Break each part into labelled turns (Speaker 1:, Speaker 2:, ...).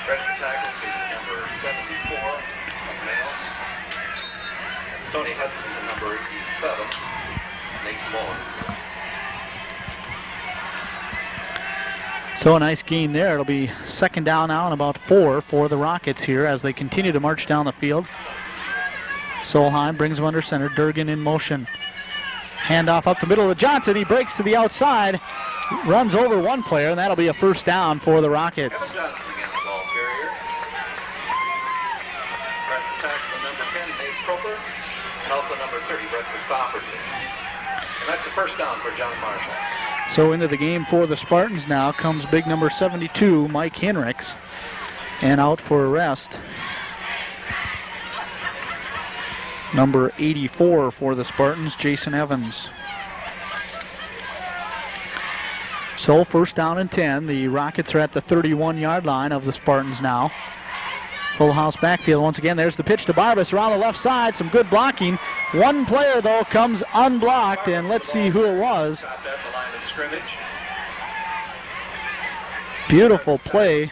Speaker 1: Freshman tackle to number 74 of Mayo. Tony Hudson to number 87. Nate Moore.
Speaker 2: So a nice gain there. It'll be second down now and about 4 for the Rockets here as they continue to march down the field. Solheim brings him under center. Durgan in motion. Handoff up the middle of Johnson. He breaks to the outside. Runs over one player, and that'll be a first down for the Rockets.
Speaker 1: Kevin Johnson again, the ball carrier. Freshman tackle number 10, Nate Croker. And also number 30, Brett Christopherson. And that's the first down for John Marshall.
Speaker 2: So into the game for the Spartans now comes big number 72, Mike Henricks. And out for a rest, number 84 for the Spartans, Jason Evans. So first down and 10. The Rockets are at the 31-yard line of the Spartans now. Full house backfield once again. There's the pitch to Barbas around the left side. Some good blocking. One player, though, comes unblocked, and let's see who it was. Beautiful play.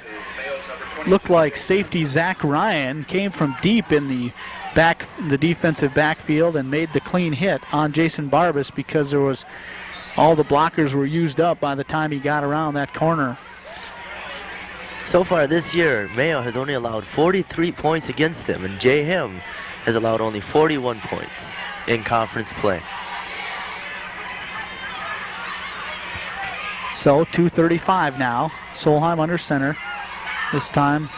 Speaker 2: Looked like safety Zach Ryan came from deep in the defensive backfield and made the clean hit on Jason Barbas because there was all the blockers were used up by the time he got around that corner.
Speaker 3: So far this year, Mayo has only allowed 43 points against them, and Jay Him has allowed only 41 points in conference play.
Speaker 2: So 2:35 now. Solheim under center. This time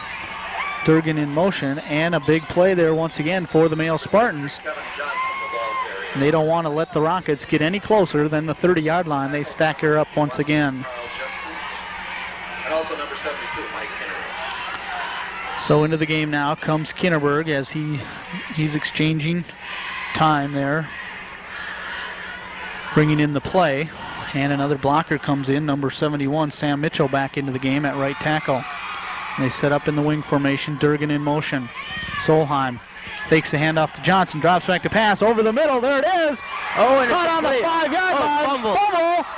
Speaker 2: Durgan in motion, and a big play there once again for the Mayo Spartans. And they don't want to let the Rockets get any closer than the 30-yard line. They stack her up once again.
Speaker 1: And also number 72, Mike Kinnery.
Speaker 2: So into the game now comes Kinneberg as he's exchanging time there, bringing in the play. And another blocker comes in, number 71, Sam Mitchell, back into the game at right tackle. And they set up in the wing formation, Durgan in motion. Solheim fakes the handoff to Johnson, drops back to pass, over the middle, there it is!
Speaker 3: Oh, and
Speaker 2: caught on the 5-yard line, fumble!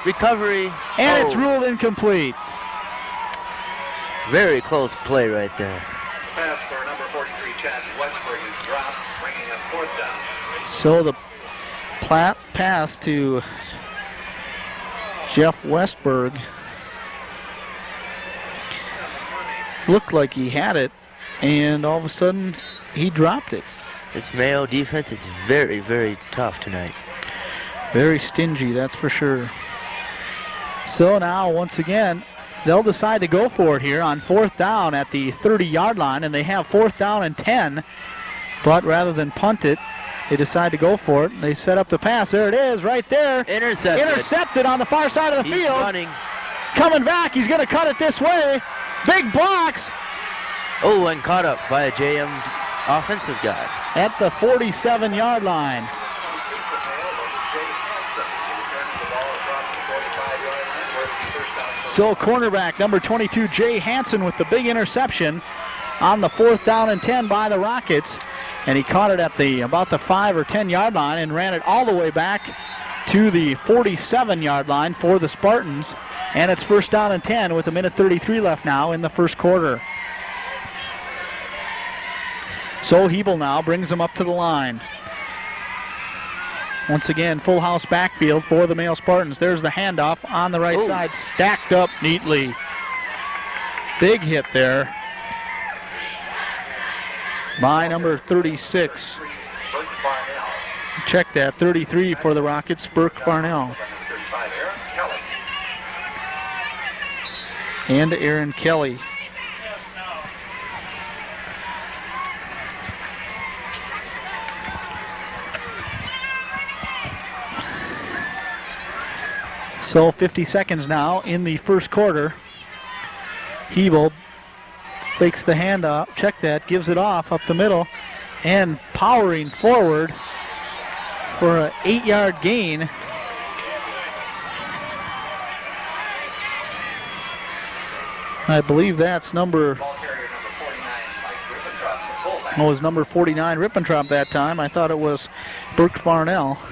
Speaker 3: Recovery.
Speaker 2: And it's ruled incomplete.
Speaker 3: Very close play right there.
Speaker 1: Pass for number 43, Chad Westberg is dropped, bringing up fourth down.
Speaker 2: So the pass to Jeff Westberg looked like he had it, and all of a sudden he dropped it.
Speaker 3: This Mayo defense is very, very tough tonight.
Speaker 2: Very stingy, that's for sure. So now, once again, they'll decide to go for it here on fourth down at the 30-yard line, and they have fourth down and 10. But rather than punt it, they decide to go for it. They set up the pass. There it is, right there. Intercepted on the far side of the field.
Speaker 3: Running.
Speaker 2: He's coming back. He's going to cut it this way. Big blocks.
Speaker 3: Oh, and caught up by a JM offensive guy.
Speaker 2: At the 47-yard line. So cornerback number 22, Jay Hansen, with the big interception on the fourth down and 10 by the Rockets. And he caught it at about the 5 or 10-yard line and ran it all the way back to the 47-yard line for the Spartans. And it's first down and 10 with 1:33 left now in the first quarter. So Hebel now brings them up to the line. Once again, full house backfield for the Mayo Spartans. There's the handoff on the right side, stacked up neatly. Big hit there by number 36. Check that, 33 for the Rockets, Burke Farnell. And Aaron Kelly. So 50 seconds now in the first quarter. Hebel fakes the handoff, check that, gives it off up the middle, and powering forward for an 8-yard gain. I believe that's number 49 Rippentrop that time. I thought it was Burke Farnell.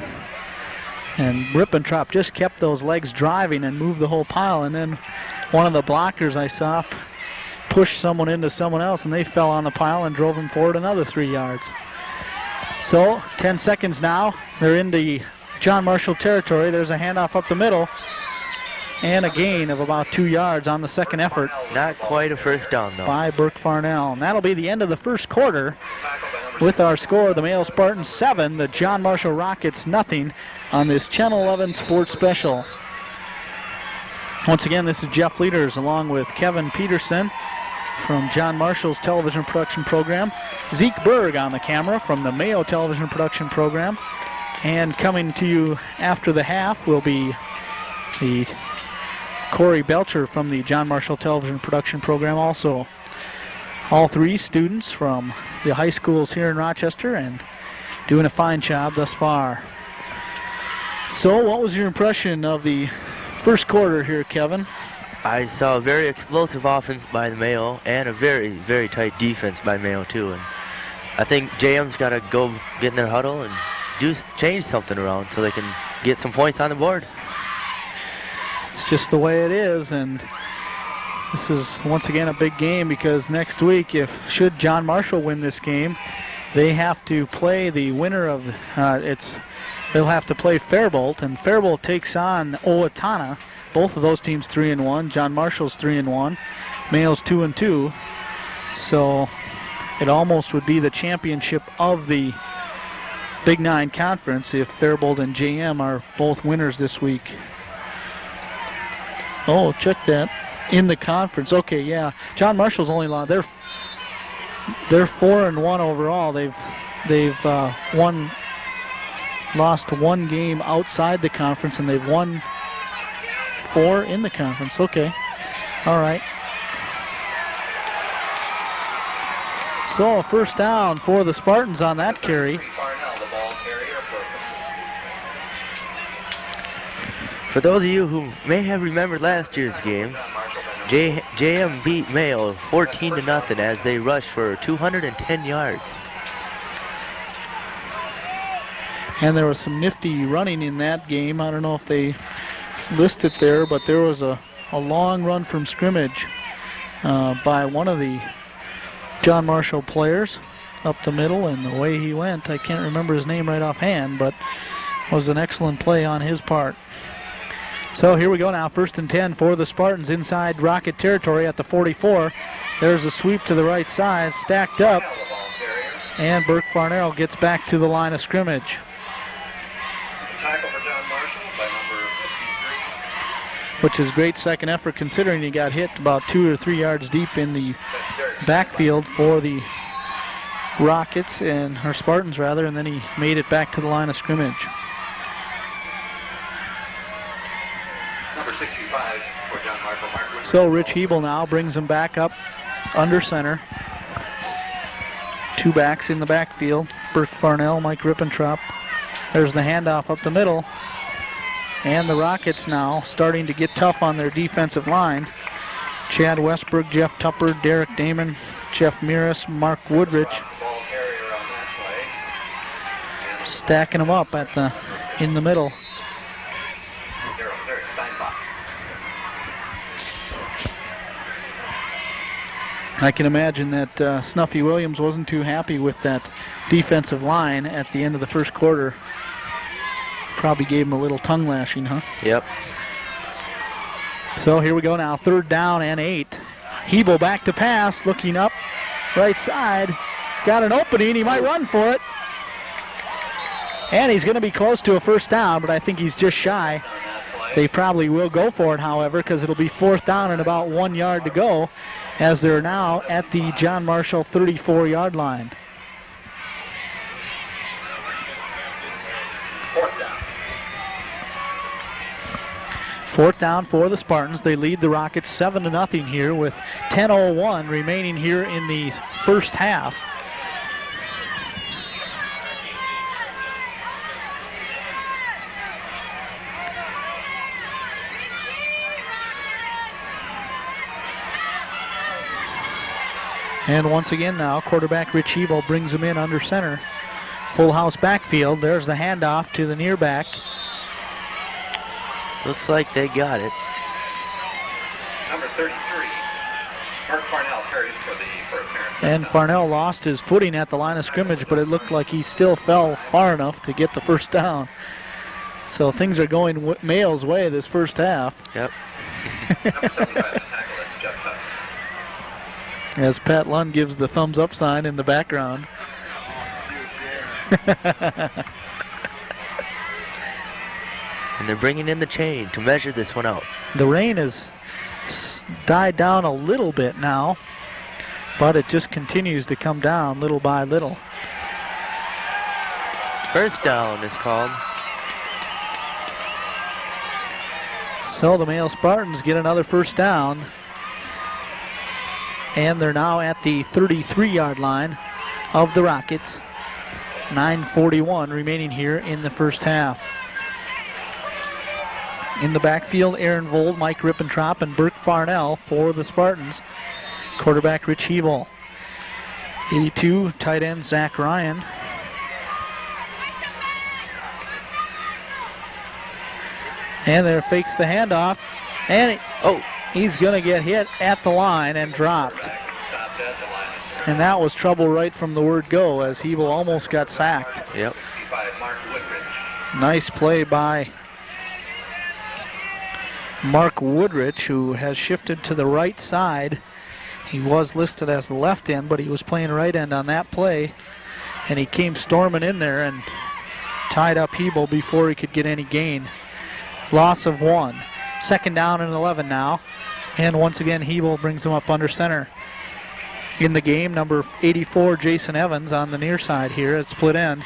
Speaker 2: And Rippentrop just kept those legs driving and moved the whole pile. And then one of the blockers I saw pushed someone into someone else, and they fell on the pile and drove him forward another 3 yards. So 10 seconds now. They're into John Marshall territory. There's a handoff up the middle and a gain of about 2 yards on the second effort.
Speaker 3: Not quite a first down, though.
Speaker 2: By Burke Farnell. And that'll be the end of the first quarter with our score, the Mayo Spartans 7, the John Marshall Rockets nothing on this Channel 11 Sports Special. Once again, this is Jeff Leaders along with Kevin Peterson from John Marshall's television production program. Zeke Berg on the camera from the Mayo television production program. And coming to you after the half will be the Corey Belcher from the John Marshall television production program also. All three students from the high schools here in Rochester and doing a fine job thus far. So what was your impression of the first quarter here, Kevin?
Speaker 3: I saw a very explosive offense by the Mayo and a very, very tight defense by Mayo too. And I think JM's got to go get in their huddle and change something around so they can get some points on the board.
Speaker 2: It's just the way it is, and this is once again a big game because next week, should John Marshall win this game, they have to play the winner of they'll have to play Faribault, and Faribault takes on Owatonna. Both of those teams 3-1. John Marshall's 3-1. Mayo's 2-2. So it almost would be the championship of the Big Nine Conference if Faribault and JM are both winners this week. Oh, check that. In the conference. Okay, yeah. John Marshall's only lost. They're 4-1 overall. They've lost one game outside the conference, and they've won 4 in the conference. Okay. All right. So a first down for the Spartans on that carry.
Speaker 3: For those of you who may have remembered last year's game, JM beat Mayo 14-0 as they rushed for 210 yards.
Speaker 2: And there was some nifty running in that game. I don't know if they list it there, but there was a long run from scrimmage by one of the John Marshall players up the middle, and the way he went, I can't remember his name right offhand, but was an excellent play on his part. So here we go now, 1st and 10 for the Spartans inside Rocket territory at the 44. There's a sweep to the right side, stacked up, and Burke Farnell gets back to the line of scrimmage.
Speaker 1: Tackle for John Marshall by number 53.
Speaker 2: Which is great second effort considering he got hit about 2 or 3 yards deep in the backfield for the Rockets, or Spartans rather, and then he made it back to the line of scrimmage.
Speaker 1: Number 65 for John Marshall.
Speaker 2: So Rich Hebel now brings him back up under center. 2 backs in the backfield. Burke Farnell, Mike Rippentrop. There's the handoff up the middle. And the Rockets now starting to get tough on their defensive line. Chad Westbrook, Jeff Tupper, Derek Damon, Jeff Miras, Mark Woodrich. Stacking them up in the middle. I can imagine that Snuffy Williams wasn't too happy with that defensive line at the end of the first quarter. Probably gave him a little tongue lashing, huh?
Speaker 3: Yep.
Speaker 2: So here we go now, 3rd down and 8. Hebel back to pass, looking up, right side. He's got an opening, he might run for it. And he's going to be close to a first down, but I think he's just shy. They probably will go for it, however, because it'll be 4th down and about 1 yard to go, as they're now at the John Marshall 34-yard line. 4th down for the Spartans. They lead the Rockets 7-0 here with 10:01 remaining here in the first half. And once again now, quarterback Rich Hebel brings him in under center. Full house backfield. There's the handoff to the near back.
Speaker 3: Looks like they got it.
Speaker 1: Number 33, Mark Farnell. carries for the first parent.
Speaker 2: And Farnell lost his footing at the line of scrimmage, but it looked like he still fell far enough to get the first down. So things are going Mayo's way this first half.
Speaker 3: Yep.
Speaker 1: Number 75 to tackle it, Jeff Hutt.
Speaker 2: As Pat Lund gives the thumbs up sign in the background.
Speaker 3: And they're bringing in the chain to measure this one out.
Speaker 2: The rain has died down a little bit now, but it just continues to come down little by little.
Speaker 3: First down is called.
Speaker 2: So the Mayo Spartans get another first down, and they're now at the 33-yard line of the Rockets. 9:41 remaining here in the first half. In the backfield, Aaron Vold, Mike Rippentrop, and Burke Farnell for the Spartans. Quarterback Rich Hebel. 82, tight end Zach Ryan. And there fakes the handoff, and he's going to get hit at the line and dropped. And that was trouble right from the word go, as Hebel almost got sacked.
Speaker 3: Yep.
Speaker 2: Nice play by Mark Woodrich, who has shifted to the right side. He was listed as the left end, but he was playing right end on that play. And he came storming in there and tied up Hebel before he could get any gain. Loss of 1. Second down and 11 now. And once again, Hebel brings him up under center. In the game, number 84, Jason Evans on the near side here at split end.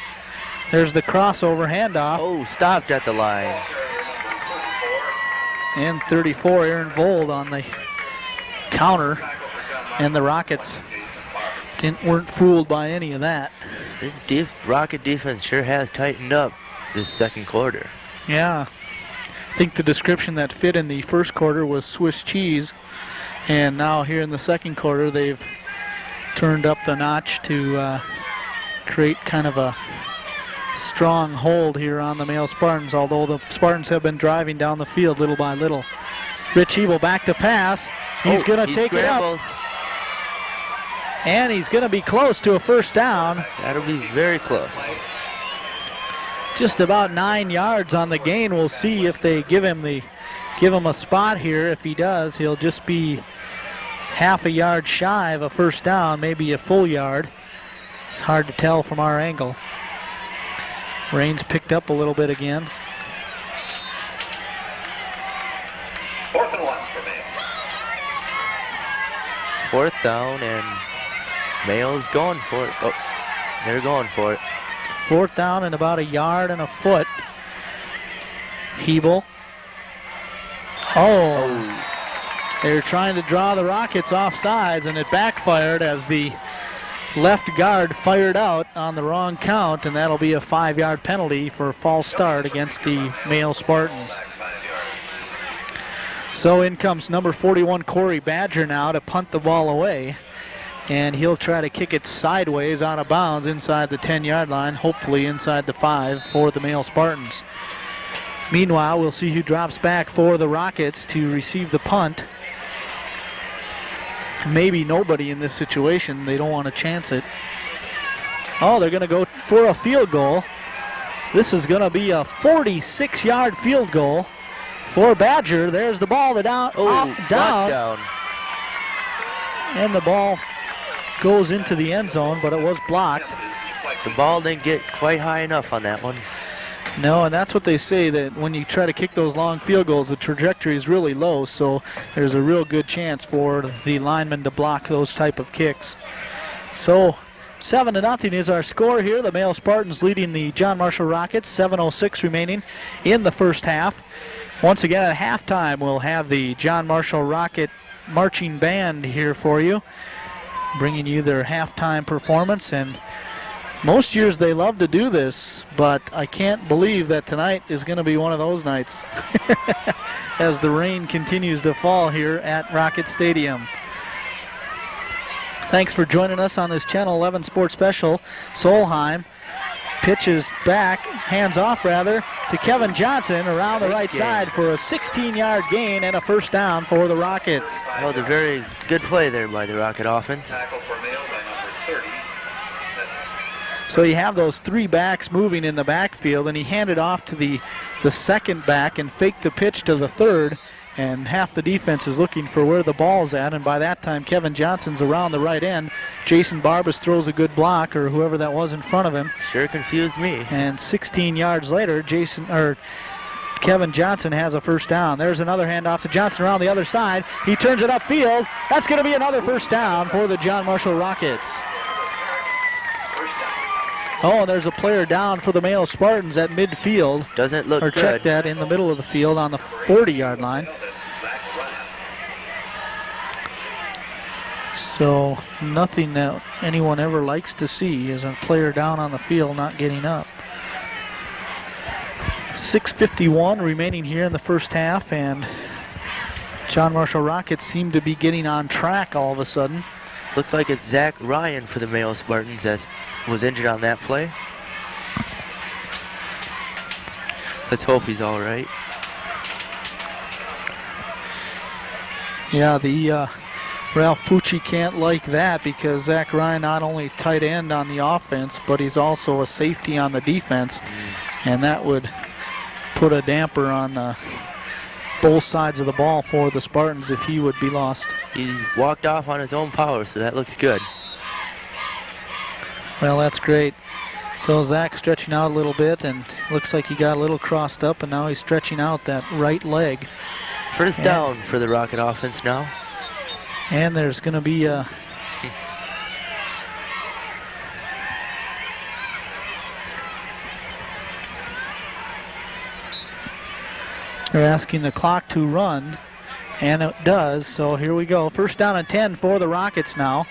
Speaker 2: There's the crossover handoff.
Speaker 3: Oh, stopped at the line.
Speaker 2: And 34, Aaron Vold on the counter. And the Rockets weren't fooled by any of that.
Speaker 3: This Rocket defense sure has tightened up this second quarter.
Speaker 2: Yeah. I think the description that fit in the first quarter was Swiss cheese. And now here in the second quarter, they've turned up the notch to create kind of a strong hold here on the Mayo Spartans, although the Spartans have been driving down the field little by little. Rich Hebel back to pass. He's going to take
Speaker 3: scrambles.
Speaker 2: it up. And he's going to be close to a first down.
Speaker 3: That'll be very close.
Speaker 2: Just about 9 yards on the gain. We'll see if they give him a spot here. If he does, he'll just be half a yard shy of a first down, maybe a full yard. It's hard to tell from our angle. Rain's picked up a little bit again.
Speaker 1: 4th and 1 for Mayo.
Speaker 3: Fourth down, and Mayo's going for it. Oh, they're going for it.
Speaker 2: Fourth down and about a yard and a foot. Hebel. Oh. They're trying to draw the Rockets off sides, and it backfired as the left guard fired out on the wrong count, and that'll be a 5-yard penalty for a false start against the Mayo Spartans. So in comes number 41, Corey Badger, now to punt the ball away. And he'll try to kick it sideways out of bounds inside the 10-yard line, hopefully inside the 5 for the Mayo Spartans. Meanwhile, we'll see who drops back for the Rockets to receive the punt. Maybe nobody in this situation. They don't want to chance it. Oh, they're going to go for a field goal. This is going to be a 46-yard field goal for Badger. There's the ball, down. And the ball goes into the end zone, but it was blocked.
Speaker 3: The ball didn't get quite high enough on that one.
Speaker 2: No, and that's what they say, that when you try to kick those long field goals, the trajectory is really low, so there's a real good chance for the lineman to block those type of kicks. So 7-0 is our score here. The Mayo Spartans leading the John Marshall Rockets, 7:06 remaining in the first half. Once again at halftime, we'll have the John Marshall Rocket marching band here for you, bringing you their halftime performance. And most years they love to do this, but I can't believe that tonight is going to be one of those nights as the rain continues to fall here at Rocket Stadium. Thanks for joining us on this Channel 11 Sports Special. Solheim pitches back, hands off rather, to Kevin Johnson around the right side for a 16-yard gain and a first down for the Rockets.
Speaker 3: Oh, the very good play there by the Rocket offense.
Speaker 1: Tackle for Mayo by number 30.
Speaker 2: So you have those three backs moving in the backfield, and he handed off to the second back and faked the pitch to the third, and half the defense is looking for where the ball's at, and by that time Kevin Johnson's around the right end. Jason Barbas throws a good block, or whoever that was in front of him.
Speaker 3: Sure confused me.
Speaker 2: And 16 yards later, Kevin Johnson has a first down. There's another handoff to Johnson around the other side. He turns it upfield. That's going to be another first down for the John Marshall Rockets. Oh, and there's a player down for the Mayo Spartans at midfield.
Speaker 3: Doesn't look good.
Speaker 2: Check that in the middle of the field on the 40-yard line. So nothing that anyone ever likes to see is a player down on the field not getting up. 6:51 remaining here in the first half, and John Marshall Rockets seem to be getting on track all of a sudden.
Speaker 3: Looks like it's Zach Ryan for the Mayo Spartans that was injured on that play. Let's hope he's all right.
Speaker 2: Yeah, the Ralph Pucci can't like that, because Zach Ryan not only tight end on the offense, but he's also a safety on the defense, and that would put a damper on both sides of the ball for the Spartans if he would be lost.
Speaker 3: He walked off on his own power, so that looks good.
Speaker 2: Well, that's great. So Zach stretching out a little bit, and looks like he got a little crossed up, and now he's stretching out that right leg.
Speaker 3: First down for the Rocket offense now.
Speaker 2: And there's going to be a... They're asking the clock to run, and it does, so here we go. First down and 10 for the Rockets now.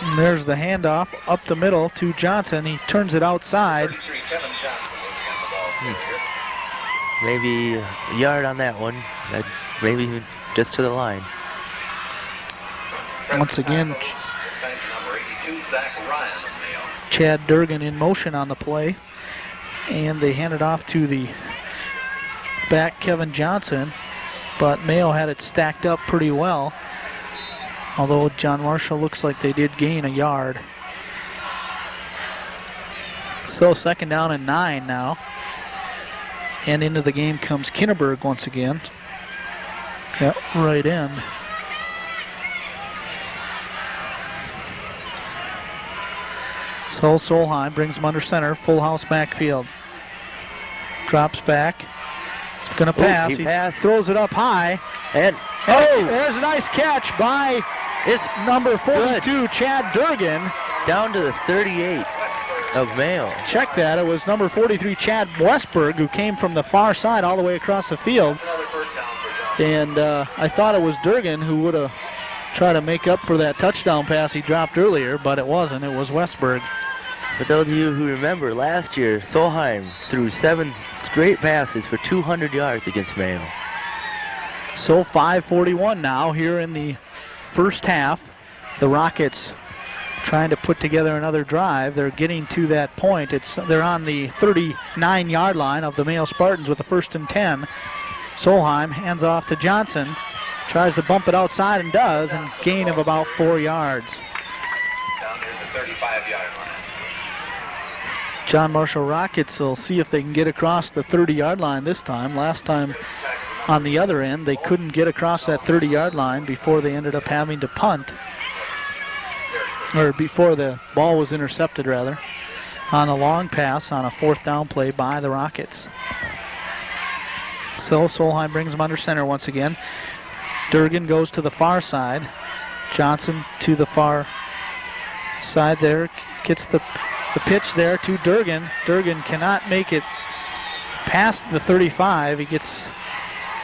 Speaker 2: And there's the handoff up the middle to Johnson. He turns it outside.
Speaker 3: Maybe a yard on that one. Maybe just to the line.
Speaker 2: Once again, Chad Durgan in motion on the play. And they hand it off to the back, Kevin Johnson. But Mayo had it stacked up pretty well. Although John Marshall looks like they did gain a yard. So second down and 9 now. And into the game comes Kinneberg once again. Yep, right end. So Solheim brings him under center, full house backfield. Drops back. He's going to pass.
Speaker 3: He passed.
Speaker 2: Throws it up high.
Speaker 3: And
Speaker 2: there's a nice catch by number 42, good. Chad Durgan.
Speaker 3: Down to the 38 of Mayo.
Speaker 2: Check that. It was number 43, Chad Westberg, who came from the far side all the way across the field. And I thought it was Durgan who would have tried to make up for that touchdown pass he dropped earlier, but it wasn't. It was Westberg.
Speaker 3: For those of you who remember, last year, Solheim threw 7 straight passes for 200 yards against Mayo.
Speaker 2: So 5:41 now here in the first half. The Rockets trying to put together another drive. They're getting to that point. They're on the 39-yard line of the Mayo Spartans with the 1st and 10. Solheim hands off to Johnson. Tries to bump it outside and does, and gain of about 4 yards.
Speaker 1: Down near the 35-yard line.
Speaker 2: John Marshall Rockets will see if they can get across the 30-yard line this time. Last time on the other end, they couldn't get across that 30-yard line before they ended up having to punt. Or before the ball was intercepted, rather, on a long pass on a 4th down play by the Rockets. So Solheim brings him under center once again. Durgan goes to the far side. Johnson to the far side there. Gets the pitch there to Durgan. Durgan cannot make it past the 35. He gets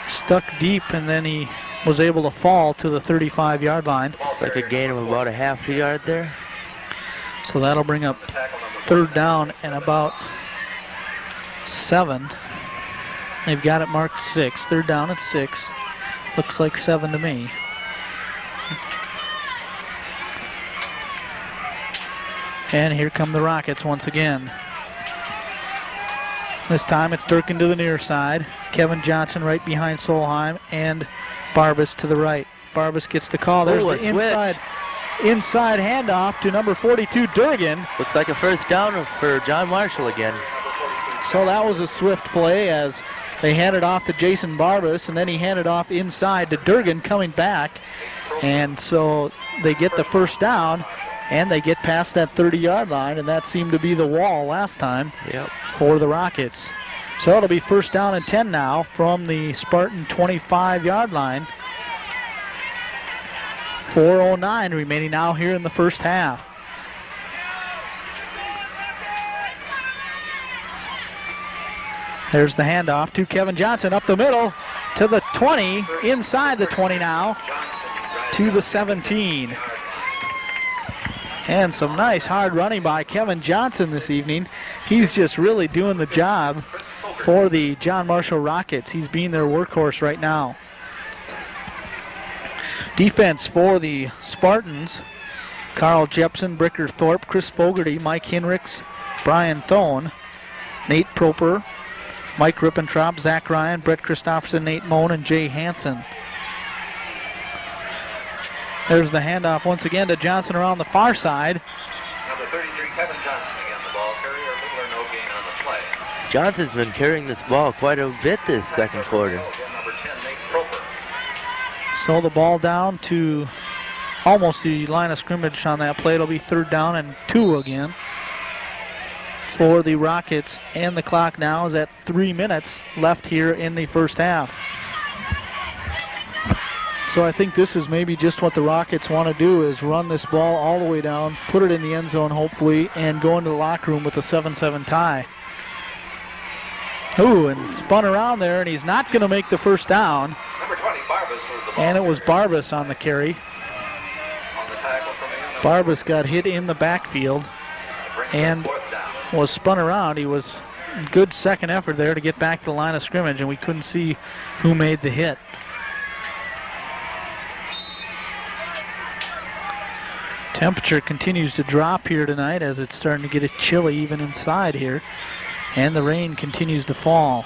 Speaker 2: stuck deep, and then he was able to fall to the 35-yard line.
Speaker 3: It's like a gain of about a half a yard there.
Speaker 2: So that'll bring up 3rd down and about 7. They've got it marked 6. 3rd down at 6. Looks like 7 to me. And here come the Rockets once again. This time it's Durkin to the near side. Kevin Johnson right behind Solheim, and Barbas to the right. Barbas gets the call. There's the inside handoff to number 42, Durgan.
Speaker 3: Looks like a first down for John Marshall again.
Speaker 2: So that was a swift play as they handed off to Jason Barbas, and then he handed off inside to Durgan coming back. And so they get the first down, and they get past that 30-yard line, and that seemed to be the wall last time for the Rockets. So it'll be first down and 10 now from the Spartan 25-yard line. 4:09 remaining now here in the first half. There's the handoff to Kevin Johnson up the middle to the 20, inside the 20 now, to the 17. And some nice hard running by Kevin Johnson this evening. He's just really doing the job for the John Marshall Rockets. He's being their workhorse right now. Defense for the Spartans: Carl Jepson, Bricker Thorpe, Chris Fogarty, Mike Hinrichs, Brian Thone, Nate Proper, Mike Rippentrop, Zach Ryan, Brett Christopherson, Nate Moan, and Jay Hansen. There's the handoff once again to Johnson around the far side.
Speaker 1: Number 33, Kevin Johnson again, the ball carrier, little or no gain on the play.
Speaker 3: Johnson's been carrying this ball quite a bit this second quarter.
Speaker 1: Number 10, Nate Proper.
Speaker 2: So the ball down to almost the line of scrimmage on that play. It'll be third down and 2 again for the Rockets, and the clock now is at 3 minutes left here in the first half. So I think this is maybe just what the Rockets want to do, is run this ball all the way down, put it in the end zone hopefully, and go into the locker room with a 7-7 tie. Ooh, and spun around there, and he's not going to make the first down.
Speaker 1: Number 20, Barbas was the ball.
Speaker 2: And it was Barbas on the carry.
Speaker 1: On the tackle from him.
Speaker 2: Barbas got hit in the backfield and was spun around. He was good second effort there to get back to the line of scrimmage, and we couldn't see who made the hit. Temperature continues to drop here tonight as it's starting to get chilly even inside here. And the rain continues to fall.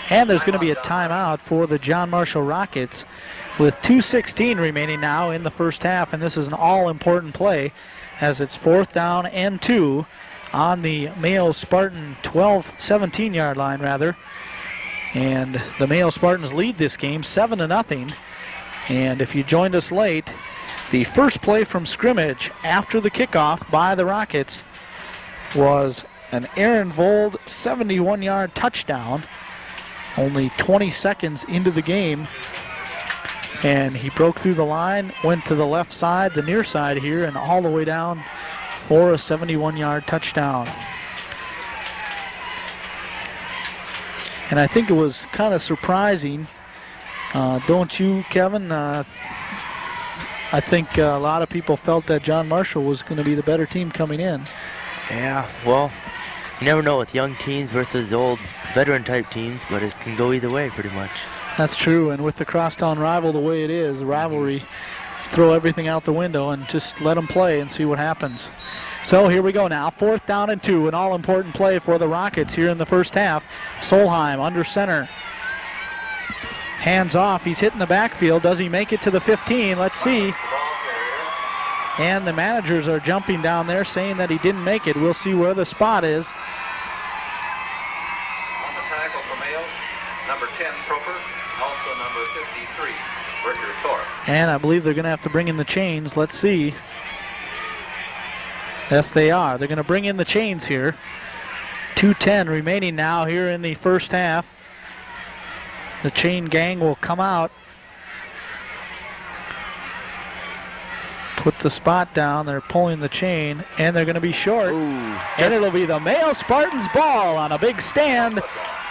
Speaker 2: And there's going to be a timeout for the John Marshall Rockets with 2:16 remaining now in the first half. And this is an all-important play as it's fourth down and 2 on the Mayo Spartan 17-yard line rather. And the Mayo Spartans lead this game 7-0. And if you joined us late, the first play from scrimmage after the kickoff by the Rockets was an Aaron Vold 71-yard touchdown, only 20 seconds into the game. And he broke through the line, went to the left side, the near side here, and all the way down for a 71-yard touchdown. And I think it was kind of surprising, don't you, Kevin? I think a lot of people felt that John Marshall was going to be the better team coming in.
Speaker 3: Yeah, well, you never know with young teams versus old veteran-type teams, but it can go either way pretty much.
Speaker 2: That's true, and with the crosstown rival the way it is, the rivalry, throw everything out the window and just let them play and see what happens. So here we go now, fourth down and 2, an all-important play for the Rockets here in the first half. Solheim under center. Hands off, he's hitting the backfield. Does he make it to the 15? Let's see. And the managers are jumping down there saying that he didn't make it. We'll see where the spot is.
Speaker 1: On the tackle for Mayo, number 10, Proper, also number 53, Bricker Thorpe.
Speaker 2: And I believe they're going to have to bring in the chains. Let's see. Yes, they are. They're going to bring in the chains here. 2:10 remaining now here in the first half. The chain gang will come out. Put the spot down. They're pulling the chain, and they're going to be short.
Speaker 3: Ooh.
Speaker 2: And it'll be the Mayo Spartans ball on a big stand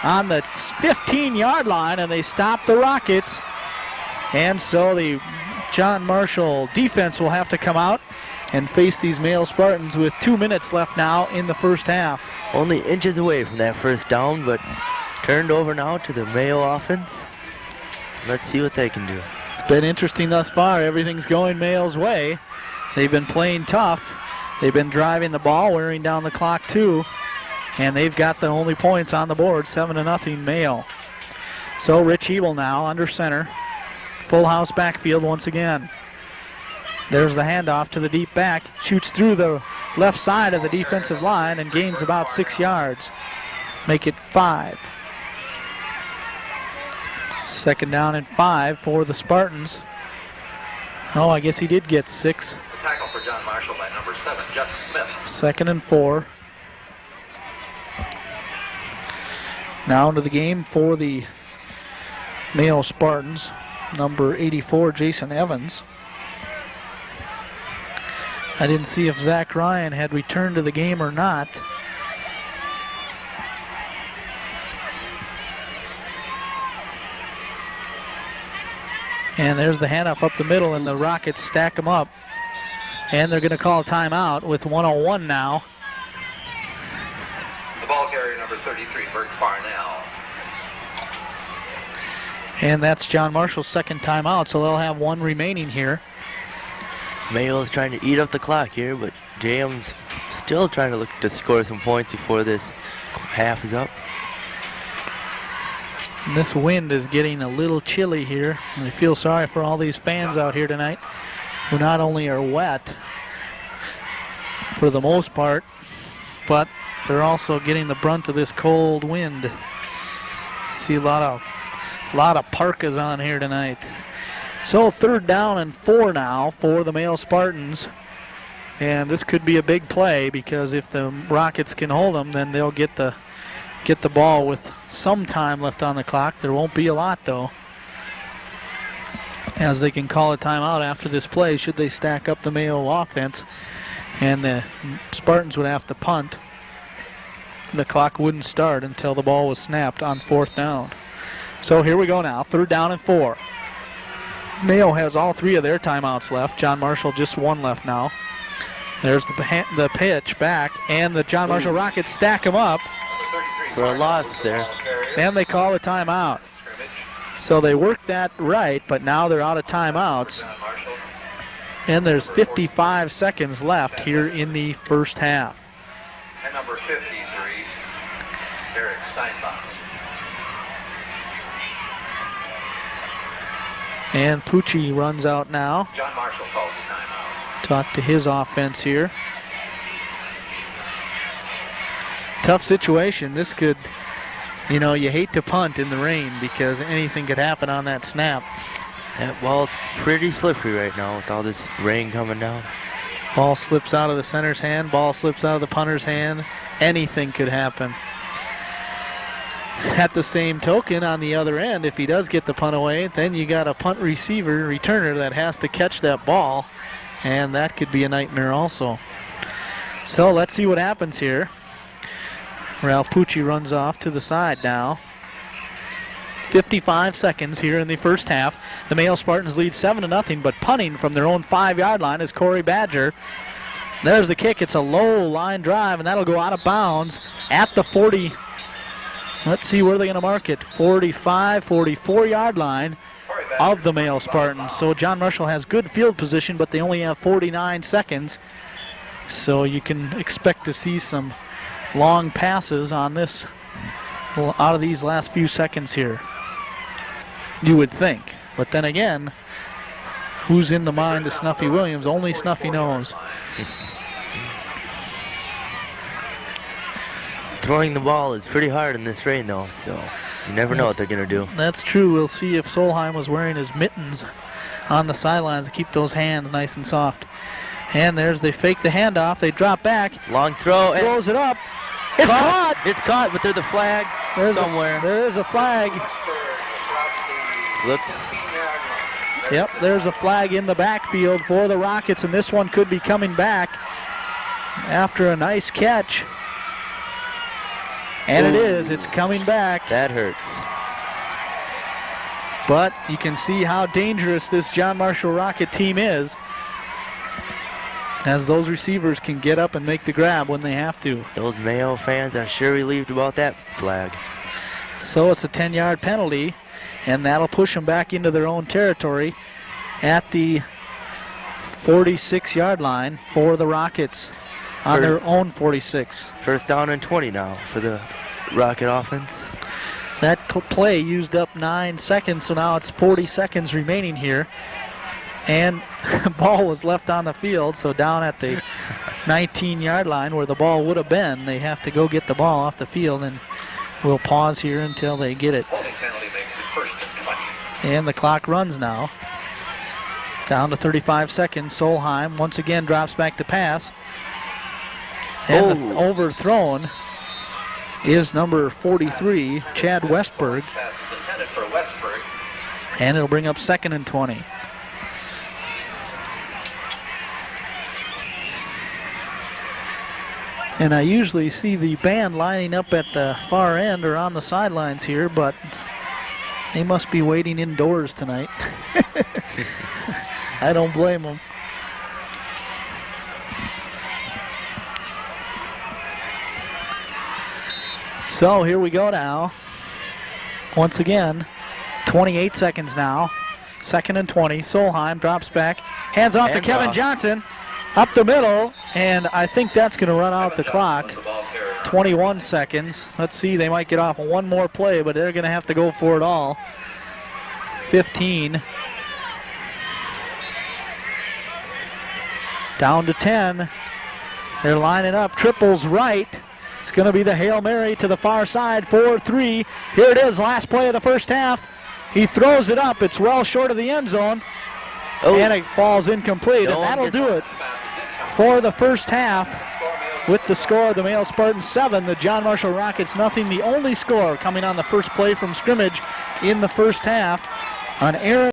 Speaker 2: on the 15-yard line, and they stop the Rockets. And so the John Marshall defense will have to come out and face these Mayo Spartans with 2 minutes left now in the first half.
Speaker 3: Only inches away from that first down, but turned over now to the Mayo offense. Let's see what they can do.
Speaker 2: It's been interesting thus far. Everything's going Mayo's way. They've been playing tough. They've been driving the ball, wearing down the clock too, and they've got the only points on the board, 7-0 Mayo. So Rich Ebel now under center. Full house backfield once again. There's the handoff to the deep back. Shoots through the left side of the defensive line and gains about 6 yards. Make it 5. 2nd down and 5 for the Spartans. Oh, I guess he did get 6.
Speaker 1: The tackle for John Marshall by number 7, Jeff Smith.
Speaker 2: 2nd and 4. Now into the game for the Mayo Spartans. Number 84, Jason Evans. I didn't see if Zach Ryan had returned to the game or not. And there's the handoff up the middle, and the Rockets stack them up. And they're going to call a timeout with 1:01 now.
Speaker 1: The ball carrier number 33, Bert Farnell.
Speaker 2: And that's John Marshall's 2nd timeout, so they'll have 1 remaining here.
Speaker 3: Mayo is trying to eat up the clock here, but JM's still trying to look to score some points before this half is up.
Speaker 2: And this wind is getting a little chilly here. I feel sorry for all these fans out here tonight who not only are wet for the most part, but they're also getting the brunt of this cold wind. See a lot of parkas on here tonight. So 3rd down and 4 now for the Mayo Spartans. And this could be a big play because if the Rockets can hold them, then they'll get the ball with some time left on the clock. There won't be a lot though, as they can call a timeout after this play should they stack up the Mayo offense, and the Spartans would have to punt. The clock wouldn't start until the ball was snapped on 4th down. So here we go now, 3rd down and 4. Mayo has all 3 of their timeouts left. John Marshall just 1 left now. There's the pitch back, and the John Marshall Rockets stack them up
Speaker 3: for a loss there.
Speaker 2: And they call a timeout. So they worked that right, but now they're out of timeouts. And there's 55 seconds left here in the first half.
Speaker 1: And number 53, Eric Steinbach.
Speaker 2: And Pucci runs out now.
Speaker 1: John Marshall calls the timeout.
Speaker 2: Talk to his offense here. Tough situation. This could, you hate to punt in the rain because anything could happen on that snap.
Speaker 3: That ball pretty slippery right now with all this rain coming down.
Speaker 2: Ball slips out of the center's hand. Ball slips out of the punter's hand. Anything could happen. At the same token, on the other end, if he does get the punt away, then you got a punt receiver, returner that has to catch that ball, and that could be a nightmare also. So let's see what happens here. Ralph Pucci runs off to the side now. 55 seconds here in the first half. The Mayo Spartans lead 7-0, but punting from their own 5-yard line is Corey Badger. There's the kick. It's a low line drive, and that'll go out of bounds at the 40. Let's see where they're going to mark it. 45, 44-yard line of the Mayo Spartans. So John Marshall has good field position, but they only have 49 seconds. So you can expect to see some long passes on this out of these last few seconds here. You would think. But then again, who's in the mind of Snuffy Williams? Only Snuffy knows.
Speaker 3: Throwing the ball is pretty hard in this rain, though, so you never know what they're going to do.
Speaker 2: That's true. We'll see if Solheim was wearing his mittens on the sidelines to keep those hands nice and soft. And they fake the handoff. They drop back.
Speaker 3: Long throw.
Speaker 2: Throws it up. It's caught.
Speaker 3: It's caught, but there's a flag somewhere.
Speaker 2: There is a flag. Yep, there's a flag in the backfield for the Rockets, and this one could be coming back after a nice catch. And it is. It's coming back.
Speaker 3: That hurts.
Speaker 2: But you can see how dangerous this John Marshall Rocket team is, as those receivers can get up and make the grab when they have to.
Speaker 3: Those Mayo fans are sure relieved about that flag.
Speaker 2: So it's a 10-yard penalty, and that'll push them back into their own territory at the 46-yard line for the Rockets. on their own 46.
Speaker 3: First down and 20 now for the Rocket offense.
Speaker 2: That play used up 9 seconds, so now it's 40 seconds remaining here. And the ball was left on the field, so down at the 19-yard line where the ball would have been, they have to go get the ball off the field, and we'll pause here until they get it.
Speaker 1: Holding penalty makes it first and 20.
Speaker 2: And the clock runs now. Down to 35 seconds. Solheim once again drops back to pass. And the overthrown is number 43, Chad Westberg.
Speaker 1: Pass is intended for Westberg.
Speaker 2: And it'll bring up 2nd and 20. And I usually see the band lining up at the far end or on the sidelines here, but they must be waiting indoors tonight. I don't blame them. So here we go now. Once again, 28 seconds now. 2nd and 20. Solheim drops back. Hands off to Kevin Johnson. Up the middle, and I think that's going to run out the clock. 21 seconds. Let's see, they might get off one more play, but they're going to have to go for it all. 15. Down to 10. They're lining up. Triples right. It's going to be the Hail Mary to the far side. 4-3. Here it is, last play of the first half. He throws it up. It's well short of the end zone. And it falls incomplete, and that'll do it for the first half with the score of the Mayo Spartans 7, the John Marshall Rockets nothing. The only score coming on the first play from scrimmage in the first half. An error.